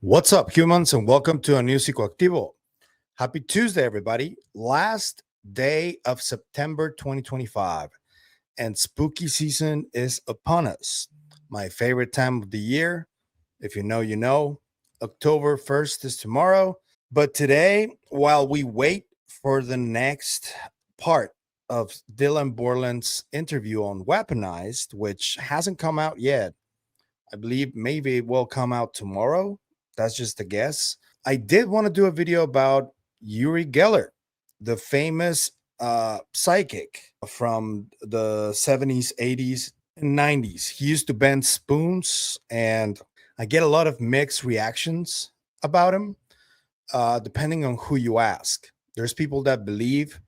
What's up, humans, and welcome to a new Psicoactivo. Happy Tuesday, everybody. Last day of September 2025, and spooky season is upon us. My favorite time of the year. If you know, you know. October 1st is tomorrow. But today, while we wait for the next part of Dylan Borland's interview on Weaponized, which hasn't come out yet, I believe maybe it will come out tomorrow. That's just a guess. I did want to do a video about Uri Geller, the famous psychic from the 70s, 80s, and 90s. He used to bend spoons, and I get a lot of mixed reactions about him, depending on who you ask. There's people that believe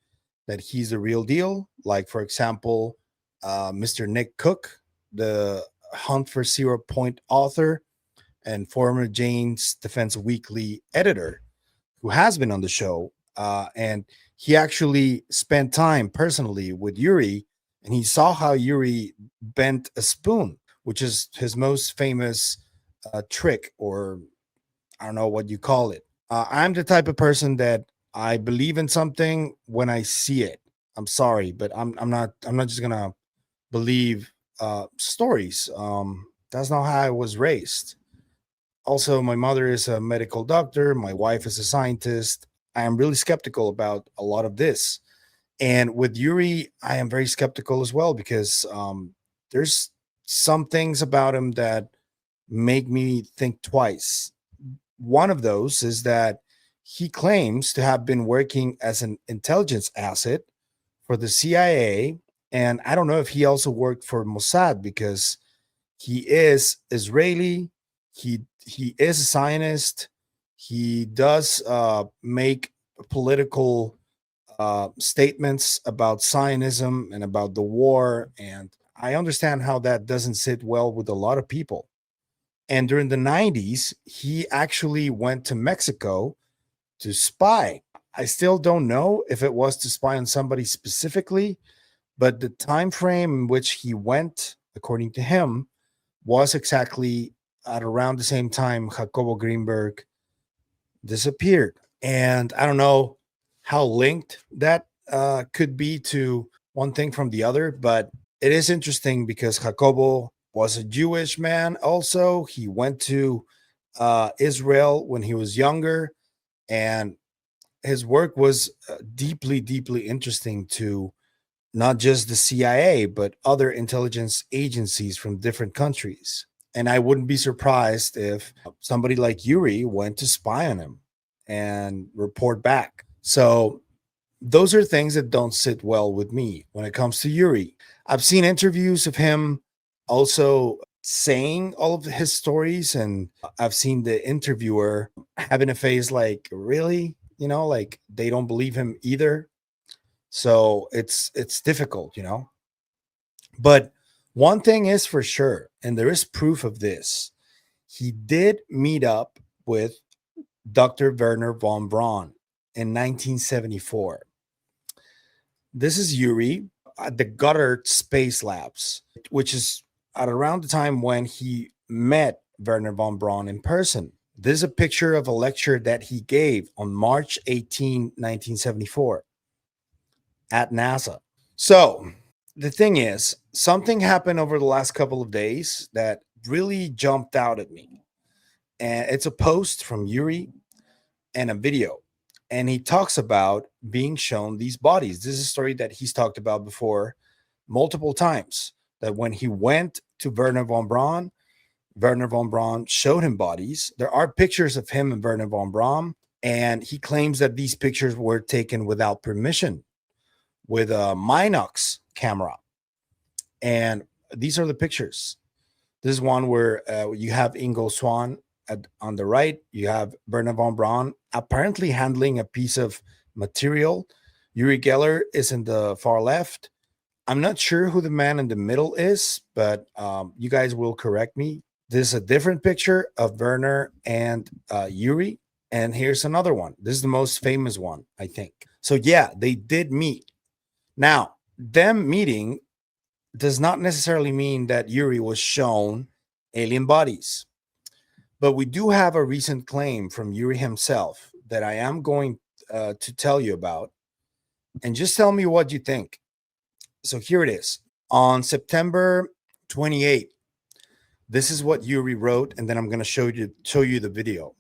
that he's the real deal, like, for example, Mr. Nick Cook, the Hunt for Zero Point author and former Jane's Defense Weekly editor, who has been on the show. And he actually spent time personally with Yuri, and he saw how Yuri bent a spoon, which is his most famous trick, or I don't know what you call it. I'm the type of person that I believe in something when I see it. I'm sorry, but I'm not just gonna believe stories. That's not how I was raised. Also, my mother is a medical doctor. My wife is a scientist. I am really skeptical about a lot of this. And with Yuri, I am very skeptical as well because there's some things about him that make me think twice. One of those is that he claims to have been working as an intelligence asset for the CIA. And I don't know if he also worked for Mossad because he is Israeli. He is a Zionist. He does make political statements about Zionism and about the war, and I understand how that doesn't sit well with a lot of people. And during the 90s, he actually went to Mexico to spy. I still don't know if it was to spy on somebody specifically, but the time frame in which he went, according to him, was exactly at around the same time Jacobo Grinberg disappeared. And I don't know how linked that could be to one thing from the other, but it is interesting because Jacobo was a Jewish man also. He went to Israel when he was younger, and his work was deeply, deeply interesting to not just the CIA, but other intelligence agencies from different countries. And I wouldn't be surprised if somebody like Yuri went to spy on him and report back. So those are things that don't sit well with me when it comes to Yuri. I've seen interviews of him also saying all of his stories, and I've seen the interviewer having a face like, really? Like they don't believe him either. So it's difficult. But one thing is for sure, and there is proof of this. He did meet up with Dr. Werner Von Braun in 1974. This is Yuri at the Goddard Space Labs, which is at around the time when he met Werner von Braun in person. This is a picture of a lecture that he gave on March 18, 1974 at NASA. So the thing is, something happened over the last couple of days that really jumped out at me. And it's a post from Yuri and a video. And he talks about being shown these bodies. This is a story that he's talked about before multiple times. That when he went to Werner von Braun showed him bodies. There are pictures of him and Werner von Braun. And he claims that these pictures were taken without permission with a Minox camera. And these are the pictures. This is one where you have Ingo Swann on the right. You have Werner von Braun apparently handling a piece of material. Uri Geller is in the far left. I'm not sure who the man in the middle is, but you guys will correct me. This is a different picture of Werner and Yuri. And here's another one. This is the most famous one, I think. So yeah, they did meet. Now, them meeting does not necessarily mean that Yuri was shown alien bodies. But we do have a recent claim from Yuri himself that I am going to tell you about, and just tell me what you think. So here it is. On September 28th, this is what Yuri wrote, and then I'm going to show you the video.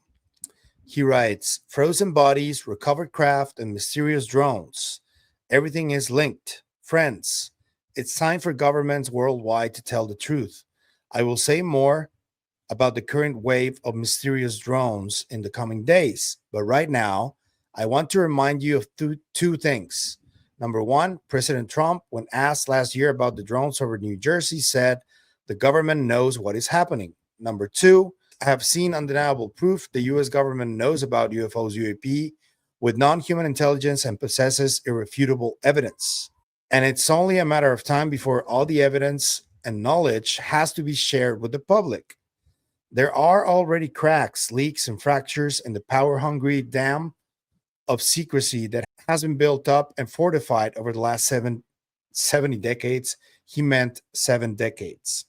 He writes, "Frozen bodies, recovered craft, and mysterious drones. Everything is linked. Friends, it's time for governments worldwide to tell the truth. I will say more about the current wave of mysterious drones in the coming days. But right now, I want to remind you of two things. Number one, President Trump, when asked last year about the drones over New Jersey, said the government knows what is happening. Number two, I have seen undeniable proof the US government knows about UFOs, UAP, with non-human intelligence and possesses irrefutable evidence. And it's only a matter of time before all the evidence and knowledge has to be shared with the public. There are already cracks, leaks, and fractures in the power-hungry dam of secrecy that has been built up and fortified over the last 70 decades. He meant 7 decades.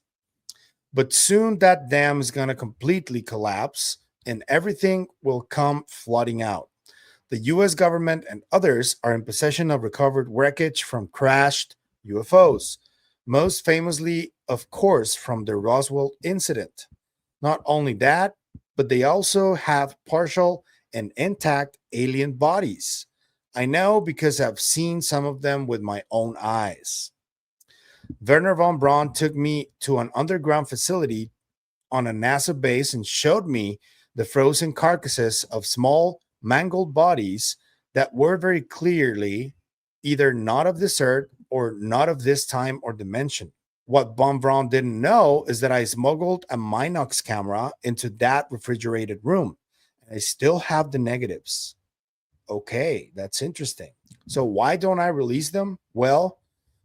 But soon that dam is going to completely collapse and everything will come flooding out. The US government and others are in possession of recovered wreckage from crashed UFOs, most famously, of course, from the Roswell incident. Not only that, but they also have partial and intact alien bodies. I know because I've seen some of them with my own eyes. Werner Von Braun took me to an underground facility on a NASA base and showed me the frozen carcasses of small, mangled bodies that were very clearly either not of this earth or not of this time or dimension. What Von Braun didn't know is that I smuggled a Minox camera into that refrigerated room. And I still have the negatives. Okay, that's interesting. So why don't I release them? Well,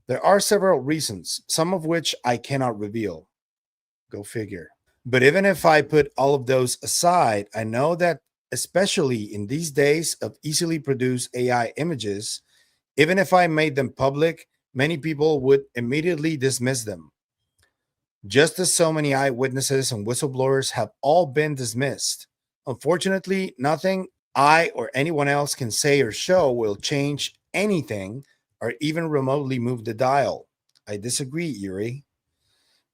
there are several reasons, some of which I cannot reveal. Go figure. But even if I put all of those aside, I know that especially in these days of easily produced AI images, even if I made them public, many people would immediately dismiss them. Just as so many eyewitnesses and whistleblowers have all been dismissed. Unfortunately, nothing I or anyone else can say or show will change anything or even remotely move the dial. I disagree, Yuri.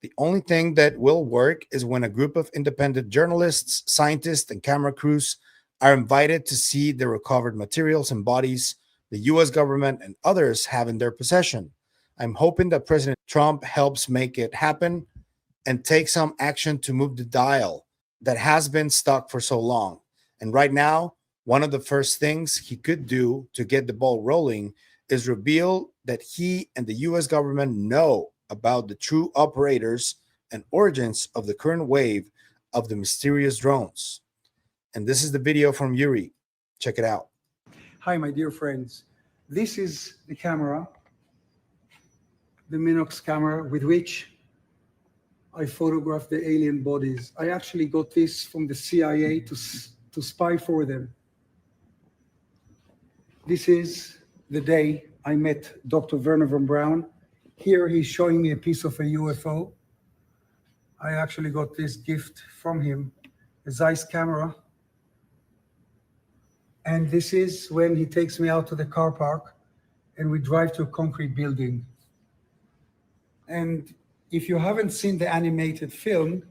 The only thing that will work is when a group of independent journalists, scientists, and camera crews are invited to see the recovered materials and bodies the US government and others have in their possession. I'm hoping that President Trump helps make it happen and take some action to move the dial that has been stuck for so long. And right now, one of the first things he could do to get the ball rolling is reveal that he and the US government know about the true operators and origins of the current wave of the mysterious drones. And this is the video from Yuri. Check it out. Hi, my dear friends. This is the camera, the Minox camera with which I photographed the alien bodies. I actually got this from the CIA to spy for them. This is the day I met Dr. Werner Von Braun. Here he's showing me a piece of a UFO. I actually got this gift from him, a Zeiss camera. And this is when he takes me out to the car park and we drive to a concrete building. And if you haven't seen the animated film,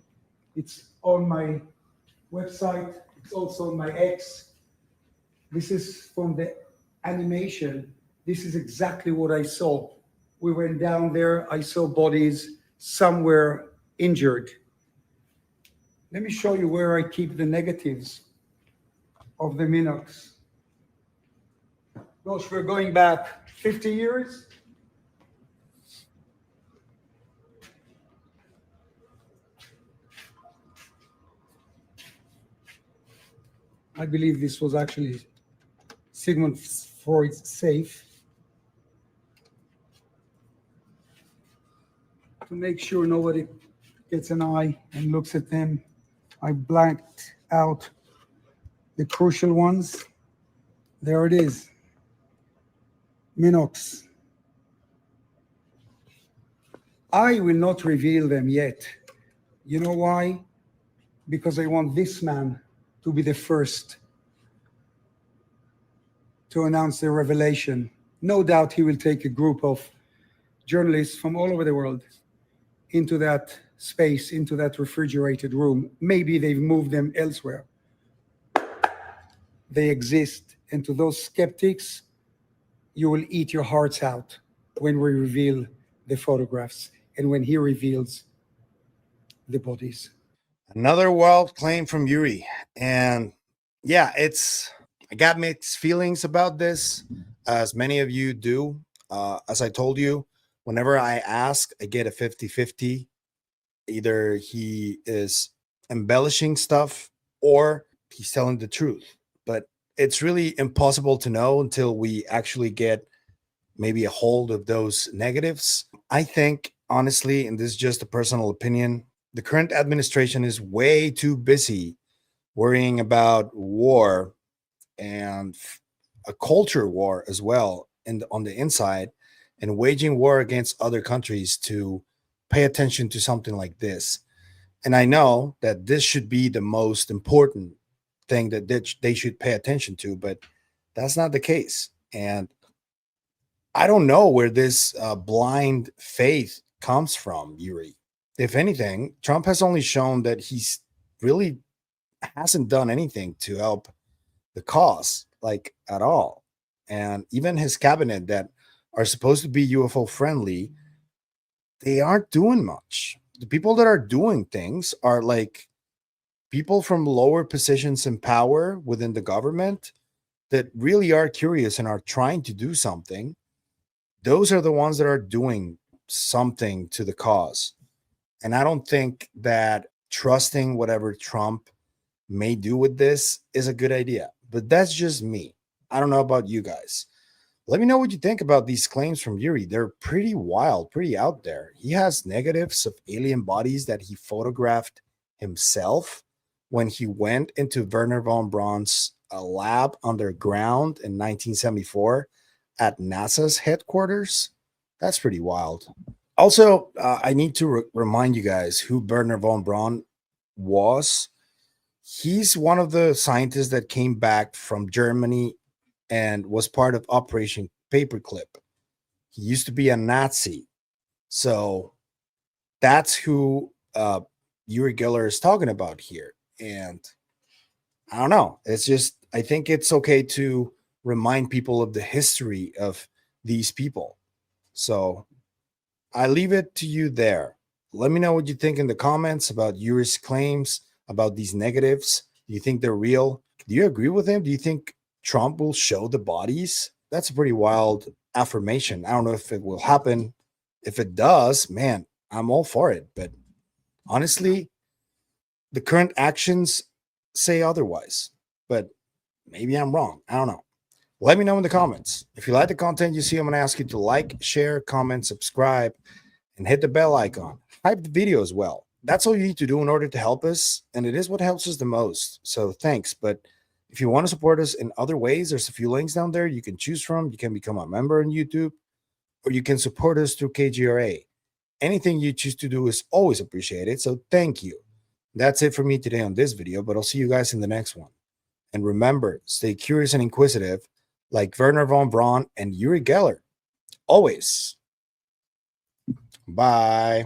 it's on my website. It's also on my X. This is from the animation. This is exactly what I saw. We went down there. I saw bodies. Some were injured. Let me show you where I keep the negatives of the Minox. Gosh, we're going back 50 years. I believe this was actually Sigmund Freud's safe. To make sure nobody gets an eye and looks at them, I blanked out the crucial ones. There it is. Minox. I will not reveal them yet. You know why? because I want this man to be the first to announce the revelation. No doubt he will take a group of journalists from all over the world into that space, into that refrigerated room. Maybe they've moved them elsewhere. They exist. And to those skeptics, you will eat your hearts out when we reveal the photographs and when he reveals the bodies. Another wild claim from Yuri. And yeah, I got mixed feelings about this, as many of you do. As I told you, whenever I ask, I get a 50-50. Either he is embellishing stuff or he's telling the truth. But it's really impossible to know until we actually get maybe a hold of those negatives. I think, honestly, and this is just a personal opinion, the current administration is way too busy worrying about war and a culture war as well on the inside, and waging war against other countries to pay attention to something like this. And I know that this should be the most important thing that they should pay attention to, but that's not the case. And I don't know where this blind faith comes from, Yuri. If anything, Trump has only shown that he's really hasn't done anything to help the cause, like at all. And even his cabinet that are supposed to be UFO friendly, they aren't doing much. The people that are doing things are like people from lower positions in power within the government that really are curious and are trying to do something. Those are the ones that are doing something to the cause. And I don't think that trusting whatever Trump may do with this is a good idea. But that's just me. I don't know about you guys. Let me know what you think about these claims from Yuri. They're pretty wild, pretty out there. He has negatives of alien bodies that he photographed himself when he went into Werner Von Braun's lab underground in 1974 at NASA's headquarters. That's pretty wild. Also, I need to remind you guys who Werner Von Braun was. He's one of the scientists that came back from Germany and was part of Operation Paperclip. He used to be a Nazi. So that's who Uri Geller is talking about here. And I don't know. It's just, I think it's okay to remind people of the history of these people. So I leave it to you there. Let me know what you think in the comments about Yuri's claims, about these negatives. Do you think they're real? Do you agree with him? Do you think Trump will show the bodies? That's a pretty wild affirmation. I don't know if it will happen. If it does, man, I'm all for it. But honestly, the current actions say otherwise. But maybe I'm wrong. I don't know. Let me know in the comments. If you like the content you see, I'm going to ask you to like, share, comment, subscribe, and hit the bell icon. Hype the video as well. That's all you need to do in order to help us, and it is what helps us the most. So thanks. But if you want to support us in other ways, there's a few links down there you can choose from. You can become a member on YouTube, or you can support us through KGRA. Anything you choose to do is always appreciated, so thank you. That's it for me today on this video, but I'll see you guys in the next one. And remember, stay curious and inquisitive, like Werner Von Braun and Uri Geller. Always. Bye.